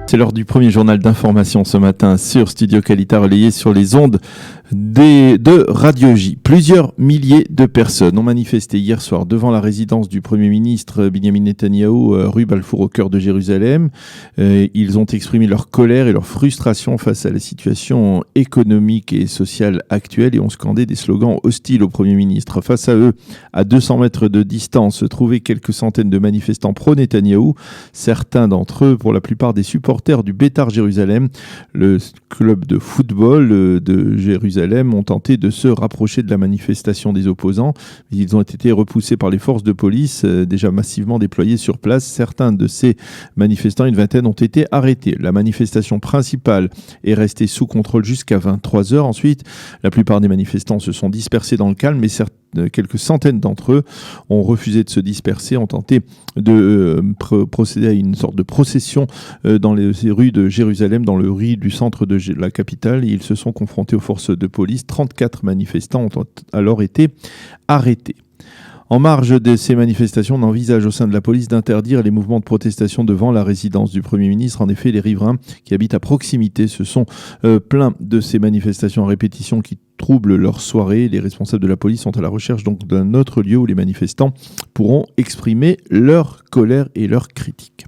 C'est l'heure du premier journal d'information ce matin sur Studio Qualita, relayé sur les ondes de Radio J. Plusieurs milliers de personnes ont manifesté hier soir devant la résidence du Premier ministre Binyamin Netanyahou, rue Balfour au cœur de Jérusalem. Ils ont exprimé leur colère et leur frustration face à la situation économique et sociale actuelle et ont scandé des slogans hostiles au Premier ministre. Face à eux, à 200 mètres de distance, se trouvaient quelques centaines de manifestants pro-Netanyahou. Certains d'entre eux, pour la plupart des supporters du Beitar Jérusalem, le club de football de Jérusalem, ont tenté de se rapprocher de la manifestation des opposants. Ils ont été repoussés par les forces de police, déjà massivement déployées sur place. Certains de ces manifestants, une vingtaine, ont été arrêtés. La manifestation principale est restée sous contrôle jusqu'à 23h. Ensuite, la plupart des manifestants se sont dispersés dans le calme, mais quelques centaines d'entre eux ont refusé de se disperser, ont tenté de procéder à une sorte de procession dans les rues de Jérusalem, dans le riz du centre de la capitale. Ils se sont confrontés aux forces de police. 34 manifestants ont alors été arrêtés. En marge de ces manifestations, on envisage au sein de la police d'interdire les mouvements de protestation devant la résidence du Premier ministre. En effet, les riverains qui habitent à proximité se sont plaints de ces manifestations à répétition qui troublent leur soirée. Les responsables de la police sont à la recherche donc d'un autre lieu où les manifestants pourront exprimer leur colère et leurs critiques.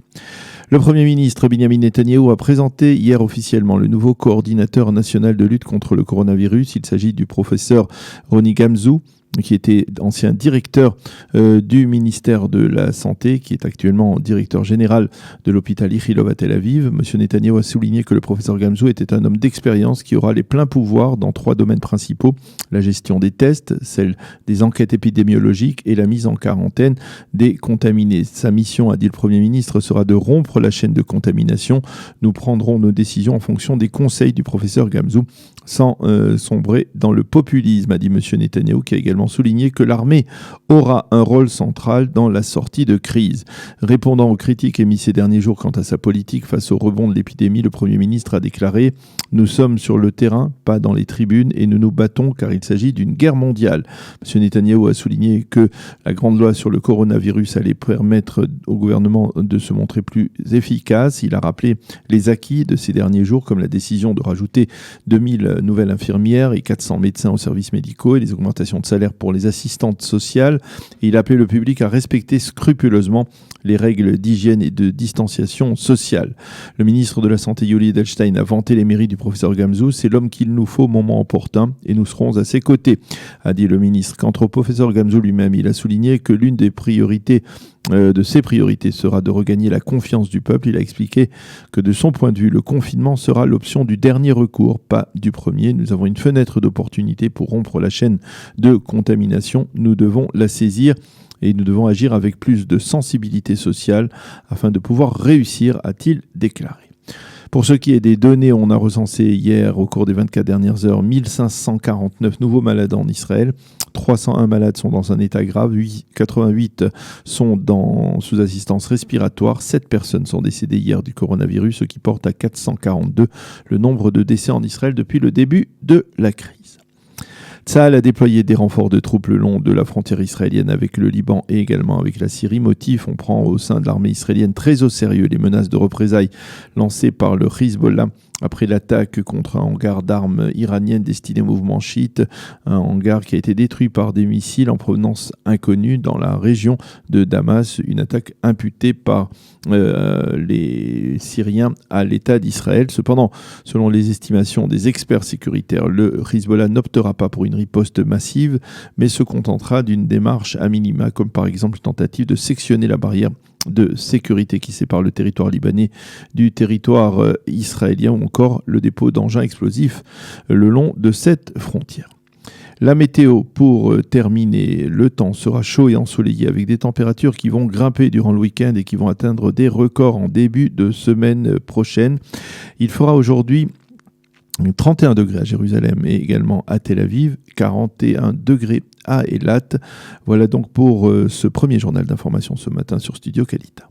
Le Premier ministre Binyamin Netanyahou a présenté hier officiellement le nouveau coordinateur national de lutte contre le coronavirus. Il s'agit du professeur Roni Gamzu, qui était ancien directeur du ministère de la Santé, qui est actuellement directeur général de l'hôpital Ichilov à Tel Aviv. Monsieur Netanyahou a souligné que le professeur Gamzu était un homme d'expérience qui aura les pleins pouvoirs dans 3 domaines principaux: la gestion des tests, celle des enquêtes épidémiologiques et la mise en quarantaine des contaminés. Sa mission, a dit le Premier ministre, sera de rompre la chaîne de contamination. Nous prendrons nos décisions en fonction des conseils du professeur Gamzu, sans sombrer dans le populisme, a dit monsieur Netanyahou, qui a également souligné que l'armée aura un rôle central dans la sortie de crise. Répondant aux critiques émises ces derniers jours quant à sa politique face au rebond de l'épidémie, le Premier ministre a déclaré « Nous sommes sur le terrain, pas dans les tribunes, et nous nous battons car il s'agit d'une guerre mondiale ». M. Netanyahou a souligné que la grande loi sur le coronavirus allait permettre au gouvernement de se montrer plus efficace. Il a rappelé les acquis de ces derniers jours, comme la décision de rajouter 2000 nouvelles infirmières et 400 médecins aux services médicaux et les augmentations de salaire pour les assistantes sociales. Il a appelé le public à respecter scrupuleusement les règles d'hygiène et de distanciation sociale. Le ministre de la Santé, Yuli Edelstein, a vanté les mérites du professeur Gamzu. C'est l'homme qu'il nous faut au moment opportun et nous serons à ses côtés, a dit le ministre. Quant au professeur Gamzu lui-même, il a souligné que l'une des priorités de ses priorités sera de regagner la confiance du peuple. Il a expliqué que de son point de vue, le confinement sera l'option du dernier recours, pas du premier. Nous avons une fenêtre d'opportunité pour rompre la chaîne de contamination. Nous devons la saisir et nous devons agir avec plus de sensibilité sociale afin de pouvoir réussir, a-t-il déclaré. Pour ce qui est des données, on a recensé hier, au cours des 24 dernières heures, 1549 nouveaux malades en Israël. 301 malades sont dans un état grave, 88 sont sous assistance respiratoire. 7 personnes sont décédées hier du coronavirus, ce qui porte à 442 le nombre de décès en Israël depuis le début de la crise. Tsahal a déployé des renforts de troupes le long de la frontière israélienne avec le Liban et également avec la Syrie. Motif, on prend au sein de l'armée israélienne très au sérieux les menaces de représailles lancées par le Hezbollah après l'attaque contre un hangar d'armes iranienne destiné au mouvement chiite, un hangar qui a été détruit par des missiles en provenance inconnue dans la région de Damas, une attaque imputée par les Syriens à l'État d'Israël. Cependant, selon les estimations des experts sécuritaires, le Hezbollah n'optera pas pour une riposte massive, mais se contentera d'une démarche à minima, comme par exemple une tentative de sectionner la barrière de sécurité qui sépare le territoire libanais du territoire israélien, ou encore le dépôt d'engins explosifs le long de cette frontière. La météo, pour terminer, le temps sera chaud et ensoleillé avec des températures qui vont grimper durant le week-end et qui vont atteindre des records en début de semaine prochaine. Il fera aujourd'hui 31 degrés à Jérusalem et également à Tel Aviv, 41 degrés à Eilat. Voilà donc pour ce premier journal d'information ce matin sur Studio Qualita.